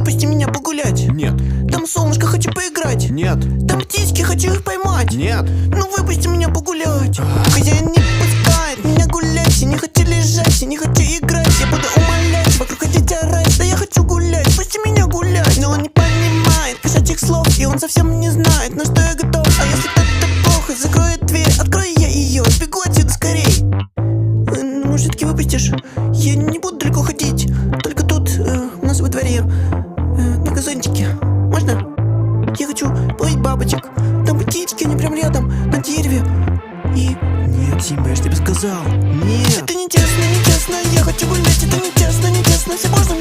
выпусти меня погулять. Нет. Там солнышко, хочу поиграть. Нет. Там птички, хочу их поймать. Нет. Ну выпусти меня погулять. Хозяин не пускает меня гулять. Все не хочу лежать, все не хочу играть. Я буду умолять, вокруг хотеть орать. Да я хочу гулять, пусти меня гулять. Но он не понимает кошачьих слов, и он совсем не знает, на что я готов. А если это плохо, закроет дверь, открою я ее, сбегу отсюда скорей. Ну все-таки выпустишь? Я не буду далеко ходить. Только тут, у нас во дворе, на газончике. Можно? Я хочу ловить бабочек. Там птички, они прям рядом, на дереве. И... Нет, Симба, я же тебе сказал. Нет. Это нечестно, нечестно. Я хочу гулять, это нечестно, нечестно. Все можно,